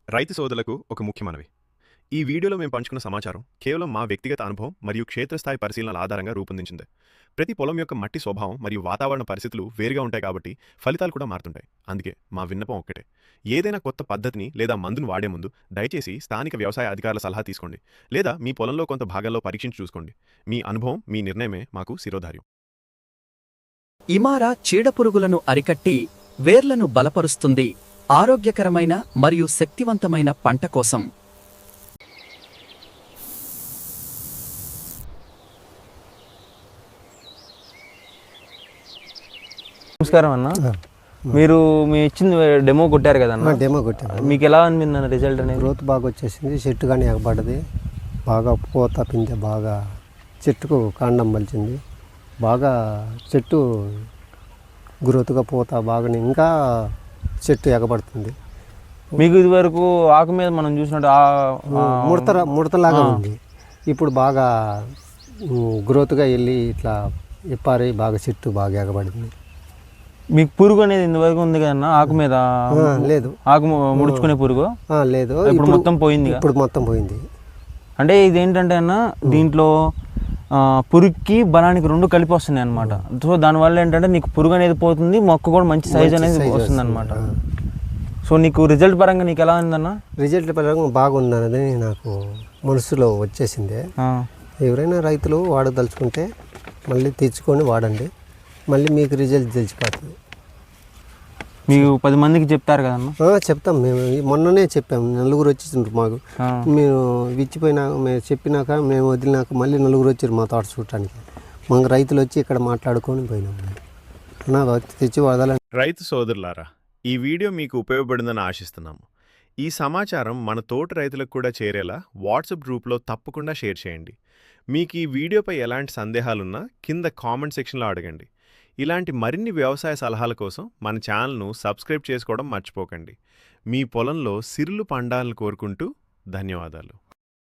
రైతు సోదరులకు ఒక ముఖ్య మనవి. ఈ వీడియోలో మేము పంచుకున్న సమాచారం కేవలం మా వ్యక్తిగత అనుభవం మరియు క్షేత్రస్థాయి పరిశీలనల ఆధారంగా రూపొందించింది. ప్రతి పొలం యొక్క మట్టి స్వభావం మరియు వాతావరణ పరిస్థితులు వేరుగా ఉంటాయి కాబట్టి ఫలితాలు కూడా మారుతుంటాయి. అందుకే మా విన్నపం ఒక్కటే. ఏదైనా కొత్త పద్ధతిని లేదా మందును వాడే ముందు దయచేసి స్థానిక వ్యవసాయ అధికారుల సలహా తీసుకోండి. లేదా మీ పొలంలో కొంత భాగాల్లో పరీక్షించి చూసుకోండి. మీ అనుభవం, మీ నిర్ణయమే మాకు శిరోధార్యం. ఇమారా చీడపురుగులను అరికట్టి వేర్లను బలపరుస్తుంది. ఆరోగ్యకరమైన మరియు శక్తివంతమైన పంట కోసం నమస్కారం అన్న. మీరు మీ ఇచ్చింది డెమో కొట్టారు కదన్న? డెమో కొట్టాను. మీకు ఎలా అనిపింది అన్న రిజల్ట్ అనేది? గ్రోత్ బాగా వచ్చేసింది, చెట్టు కానీ ఎగబడ్డది, బాగా పూత పిందె బాగా చెట్టుకు కాండం మలిచింది, బాగా చెట్టు గ్రోత్గా పూత బాగా ఇంకా చెట్టు ఎగబడుతుంది. మీకు ఇది వరకు ఆకు మీద మనం చూసినట్టు ముడతలాగా ఉంది, ఇప్పుడు బాగా గ్రోత్గా వెళ్ళి ఇట్లా ఎప్పారి బాగా చెట్టు బాగా ఎగబడింది. మీకు పురుగు అనేది ఇంతవరకు ఉంది కదన్నా ఆకు మీద? లేదు. ఆకు ముడుచుకునే పురుగు లేదు, ఇప్పుడు మొత్తం పోయింది. ఇప్పుడు మొత్తం పోయింది. అంటే ఇది ఏంటంటే అన్న, దీంట్లో పురుగుకి బలానికి రెండు కలిపి వస్తున్నాయి అనమాట. సో దానివల్ల ఏంటంటే నీకు పురుగు అనేది పోతుంది, మొక్క కూడా మంచి సైజ్ అనేది వస్తుంది అనమాట. సో నీకు రిజల్ట్ పరంగా నీకు ఎలా ఉందన్న? రిజల్ట్ పరంగా బాగుందన్నది నాకు మనసులో వచ్చేసింది. ఎవరైనా రైతులు వాడదలుచుకుంటే మళ్ళీ తెచ్చుకొని వాడండి, మళ్ళీ మీకు రిజల్ట్ తెలిసిపోతుంది. మీకు 10 మందికి చెప్తారు కదన్న? చెప్తాం. మేము మొన్ననే చెప్పాము, నలుగురు వచ్చేసిండ్రు మాకు. మేము ఇచ్చిపోయినాక మేము చెప్పినాక మేము వదిలినాక మళ్ళీ నలుగురు వచ్చారు మా తోట చూడటానికి. మాకు రైతులు వచ్చి ఇక్కడ మాట్లాడుకొని పోయినాము. తెచ్చి వాడాలని. రైతు సోదరులారా, ఈ వీడియో మీకు ఉపయోగపడిందని ఆశిస్తున్నాము. ఈ సమాచారం మన తోటి రైతులకు కూడా చేరేలా వాట్సాప్ గ్రూప్లో తప్పకుండా షేర్ చేయండి. మీకు ఈ వీడియోపై ఎలాంటి సందేహాలున్నా కింద కామెంట్ సెక్షన్లో అడగండి. ఇలాంటి మరిన్ని వ్యవసాయ సలహాల కోసం మన ఛానల్ను సబ్స్క్రైబ్ చేసుకోవడం మర్చిపోకండి. మీ పొలంలో సిరులు పండాలని కోరుకుంటూ ధన్యవాదాలు.